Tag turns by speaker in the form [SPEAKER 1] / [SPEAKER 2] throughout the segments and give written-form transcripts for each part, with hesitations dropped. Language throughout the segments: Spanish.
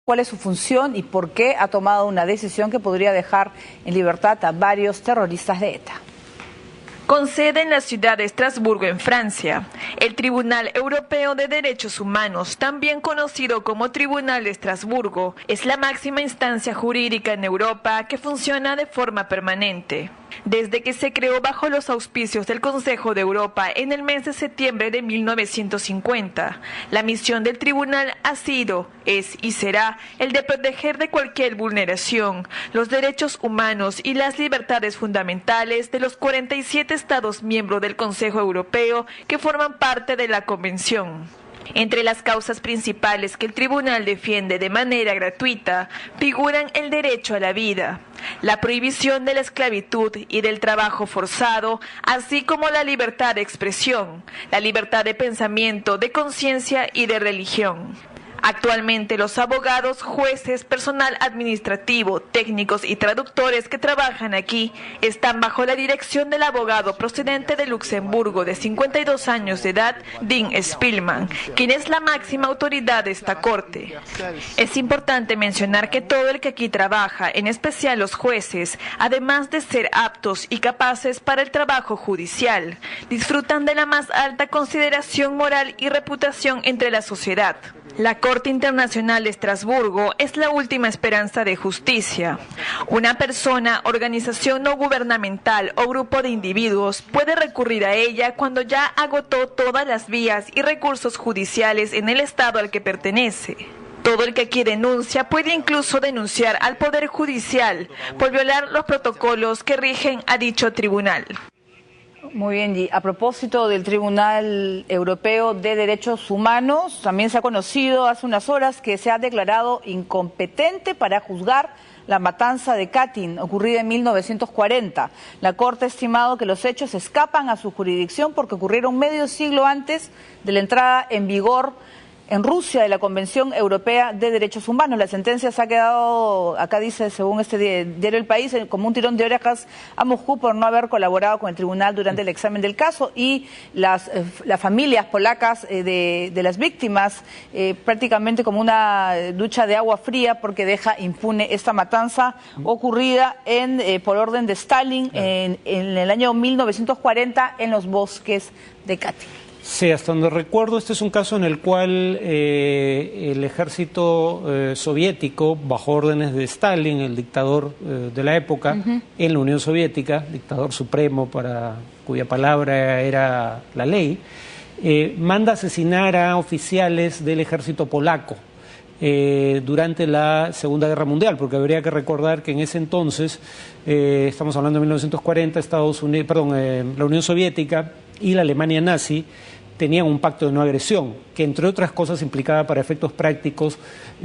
[SPEAKER 1] cuál es su función y por qué ha tomado una decisión que podría dejar en libertad a varios terroristas de ETA.
[SPEAKER 2] Con sede en la ciudad de Estrasburgo, en Francia, el Tribunal Europeo de Derechos Humanos, también conocido como Tribunal de Estrasburgo, es la máxima instancia jurídica en Europa que funciona de forma permanente. Desde que se creó bajo los auspicios del Consejo de Europa en el mes de septiembre de 1950, la misión del tribunal ha sido, es y será el de proteger de cualquier vulneración los derechos humanos y las libertades fundamentales de los 47 Estados miembros del Consejo Europeo que forman parte de la Convención. Entre las causas principales que el tribunal defiende de manera gratuita figuran el derecho a la vida, la prohibición de la esclavitud y del trabajo forzado, así como la libertad de expresión, la libertad de pensamiento, de conciencia y de religión. Actualmente los abogados, jueces, personal administrativo, técnicos y traductores que trabajan aquí están bajo la dirección del abogado procedente de Luxemburgo de 52 años de edad, Dean Spillman, quien es la máxima autoridad de esta corte. Es importante mencionar que todo el que aquí trabaja, en especial los jueces, además de ser aptos y capaces para el trabajo judicial, disfrutan de la más alta consideración moral y reputación entre la sociedad. La Corte Internacional de Estrasburgo es la última esperanza de justicia. Una persona, organización no gubernamental o grupo de individuos puede recurrir a ella cuando ya agotó todas las vías y recursos judiciales en el estado al que pertenece. Todo el que aquí denuncia puede incluso denunciar al Poder Judicial por violar los protocolos que rigen a dicho tribunal.
[SPEAKER 1] Muy bien, y a propósito del Tribunal Europeo de Derechos Humanos, también se ha conocido hace unas horas que se ha declarado incompetente para juzgar la matanza de Katyn, ocurrida en 1940. La Corte ha estimado que los hechos escapan a su jurisdicción porque ocurrieron medio siglo antes de la entrada en vigor en Rusia de la Convención Europea de Derechos Humanos. La sentencia se ha quedado, acá dice, según este diario El País, como un tirón de orejas a Moscú por no haber colaborado con el tribunal durante el examen del caso, y las familias polacas de las víctimas prácticamente como una ducha de agua fría porque deja impune esta matanza ocurrida por orden de Stalin en el año 1940 en los bosques de Katyn.
[SPEAKER 3] Sí, hasta donde recuerdo, este es un caso en el cual el ejército soviético, bajo órdenes de Stalin, el dictador de la época, en la Unión Soviética, dictador supremo cuya palabra era la ley, manda asesinar a oficiales del ejército polaco durante la Segunda Guerra Mundial, porque habría que recordar que en ese entonces, estamos hablando de 1940, la Unión Soviética y la Alemania nazi tenían un pacto de no agresión, que entre otras cosas implicaba para efectos prácticos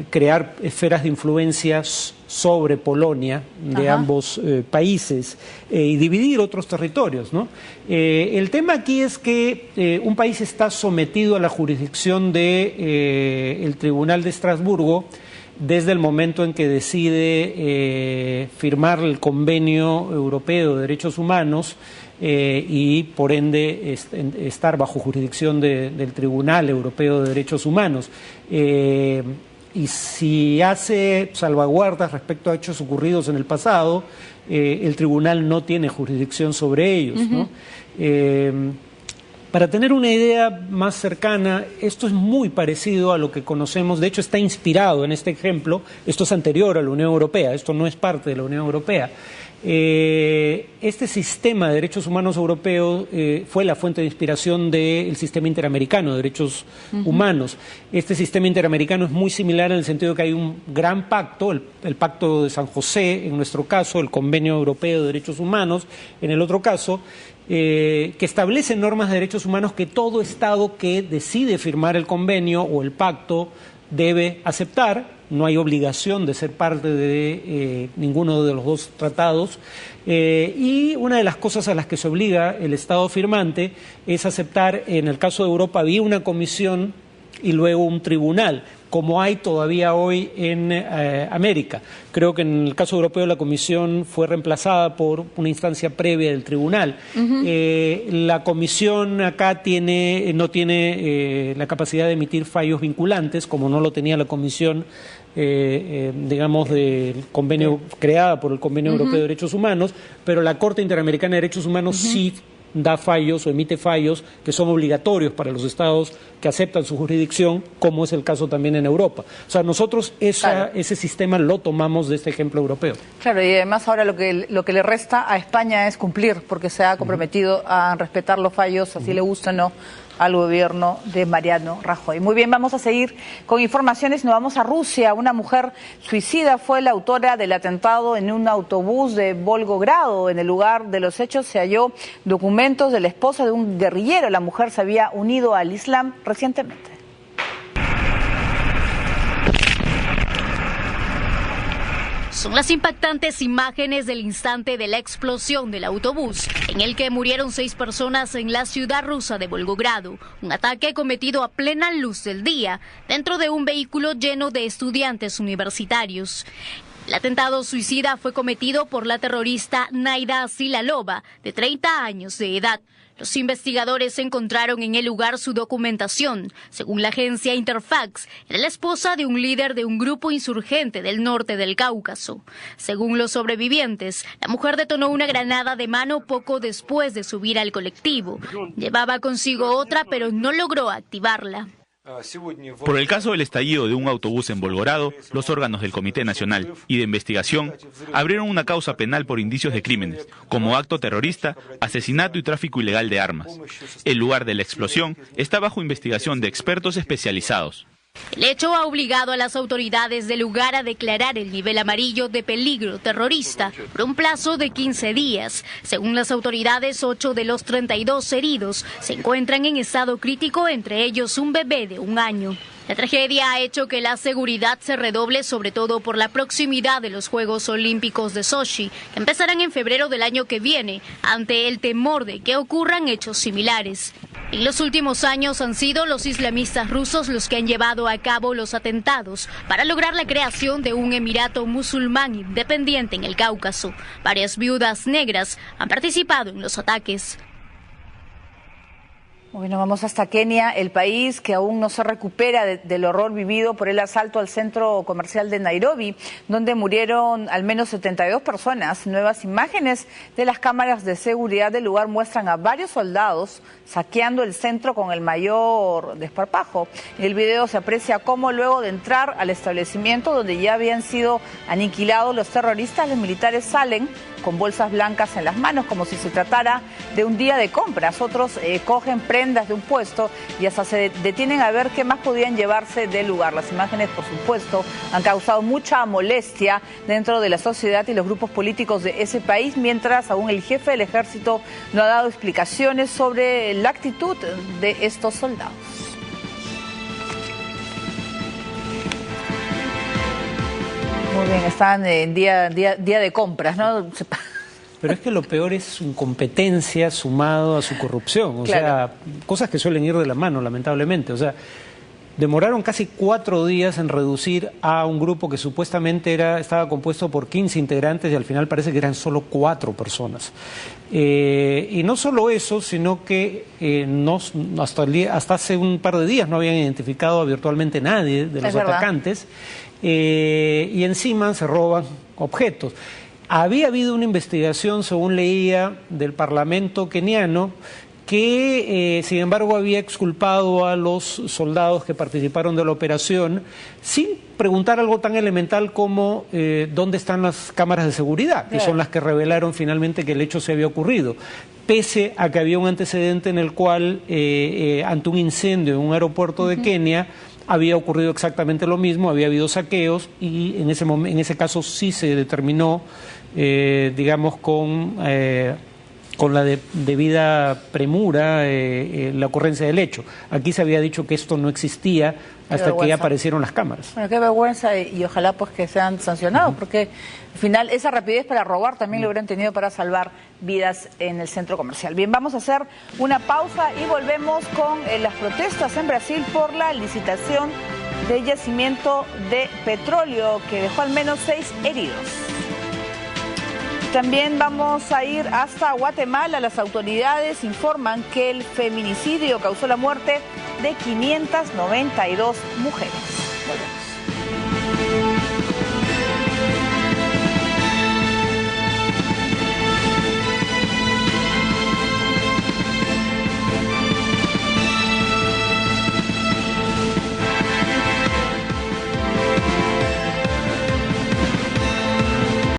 [SPEAKER 3] crear esferas de influencia sobre Polonia de ambos países y dividir otros territorios, ¿no? El tema aquí es que un país está sometido a la jurisdicción del Tribunal de Estrasburgo desde el momento en que decide firmar el Convenio Europeo de Derechos Humanos y por ende estar bajo jurisdicción del Tribunal Europeo de Derechos Humanos. Y si hace salvaguardas respecto a hechos ocurridos en el pasado, el tribunal no tiene jurisdicción sobre ellos, ¿no? Para tener una idea más cercana, esto es muy parecido a lo que conocemos, de hecho está inspirado en este ejemplo, esto es anterior a la Unión Europea, esto no es parte de la Unión Europea. Este sistema de derechos humanos europeo fue la fuente de inspiración del sistema interamericano de derechos humanos. Este sistema interamericano es muy similar en el sentido de que hay un gran pacto, el Pacto de San José, en nuestro caso, el Convenio Europeo de Derechos Humanos, en el otro caso, que establece normas de derechos humanos que todo Estado que decide firmar el convenio o el pacto debe aceptar. No hay obligación de ser parte de ninguno de los dos tratados, y una de las cosas a las que se obliga el Estado firmante es aceptar, en el caso de Europa había una comisión y luego un tribunal, como hay todavía hoy en América. Creo que en el caso europeo la comisión fue reemplazada por una instancia previa del tribunal. La comisión acá no tiene la capacidad de emitir fallos vinculantes, como no lo tenía la comisión digamos, del convenio, creada por el Convenio Europeo de Derechos Humanos, pero la Corte Interamericana de Derechos Humanos sí da fallos o emite fallos que son obligatorios para los estados que aceptan su jurisdicción, como es el caso también en Europa. O sea, nosotros ese sistema lo tomamos de este ejemplo europeo.
[SPEAKER 1] Claro, y además ahora lo que le resta a España es cumplir, porque se ha comprometido a respetar los fallos, así le gusta o no, al gobierno de Mariano Rajoy. Muy bien, vamos a seguir con informaciones. Nos vamos a Rusia. Una mujer suicida fue la autora del atentado en un autobús de Volgogrado. En el lugar de los hechos se halló documentos de la esposa de un guerrillero. La mujer se había unido al Islam recientemente.
[SPEAKER 4] Son las impactantes imágenes del instante de la explosión del autobús, en el que murieron 6 personas en la ciudad rusa de Volgogrado. Un ataque cometido a plena luz del día, dentro de un vehículo lleno de estudiantes universitarios. El atentado suicida fue cometido por la terrorista Naida Silalova, de 30 años de edad. Los investigadores encontraron en el lugar su documentación. Según la agencia Interfax, era la esposa de un líder de un grupo insurgente del norte del Cáucaso. Según los sobrevivientes, la mujer detonó una granada de mano poco después de subir al colectivo. Llevaba consigo otra, pero no logró activarla.
[SPEAKER 5] Por el caso del estallido de un autobús en Volgogrado, los órganos del Comité Nacional y de Investigación abrieron una causa penal por indicios de crímenes, como acto terrorista, asesinato y tráfico ilegal de armas. El lugar de la explosión está bajo investigación de expertos especializados.
[SPEAKER 4] El hecho ha obligado a las autoridades del lugar a declarar el nivel amarillo de peligro terrorista por un plazo de 15 días. Según las autoridades, 8 de los 32 heridos se encuentran en estado crítico, entre ellos un bebé de 1 año. La tragedia ha hecho que la seguridad se redoble, sobre todo por la proximidad de los Juegos Olímpicos de Sochi, que empezarán en febrero del año que viene, ante el temor de que ocurran hechos similares. En los últimos años han sido los islamistas rusos los que han llevado a cabo los atentados para lograr la creación de un emirato musulmán independiente en el Cáucaso. Varias viudas negras han participado en los ataques.
[SPEAKER 1] Bueno, vamos hasta Kenia, el país que aún no se recupera del horror vivido por el asalto al centro comercial de Nairobi, donde murieron al menos 72 personas. Nuevas imágenes de las cámaras de seguridad del lugar muestran a varios soldados saqueando el centro con el mayor desparpajo. En el video se aprecia cómo luego de entrar al establecimiento donde ya habían sido aniquilados los terroristas, los militares salen con bolsas blancas en las manos, como si se tratara de un día de compras. Otros cogen prendas de un puesto y hasta se detienen a ver qué más podían llevarse del lugar. Las imágenes, por supuesto, han causado mucha molestia dentro de la sociedad y los grupos políticos de ese país, mientras aún el jefe del ejército no ha dado explicaciones sobre la actitud de estos soldados. Muy bien, están en día de compras, ¿no?
[SPEAKER 3] Pero es que lo peor es su incompetencia sumado a su corrupción, o
[SPEAKER 1] Claro.
[SPEAKER 3] sea, cosas que suelen ir de la mano, lamentablemente. O sea, demoraron casi 4 días en reducir a un grupo que supuestamente estaba compuesto por 15 integrantes y al final parece que eran solo 4 personas. Y no solo eso, sino que hasta hace un par de días no habían identificado a virtualmente nadie de los atacantes. Y encima se roban objetos. Había habido una investigación, según leía, del Parlamento keniano que, sin embargo, había exculpado a los soldados que participaron de la operación sin preguntar algo tan elemental como dónde están las cámaras de seguridad, que son las que revelaron finalmente que el hecho se había ocurrido, pese a que había un antecedente en el cual, ante un incendio en un aeropuerto de Kenia, había ocurrido exactamente lo mismo, había habido saqueos y en ese caso sí se determinó, digamos, con la debida premura la ocurrencia del hecho. Aquí se había dicho que esto no existía hasta que ya aparecieron las cámaras.
[SPEAKER 1] Bueno, qué vergüenza y ojalá pues que sean sancionados, porque al final esa rapidez para robar también lo hubieran tenido para salvar vidas en el centro comercial. Bien, vamos a hacer una pausa y volvemos con las protestas en Brasil por la licitación de yacimiento de petróleo que dejó al menos 6 heridos. También vamos a ir hasta Guatemala. Las autoridades informan que el feminicidio causó la muerte de 592 mujeres.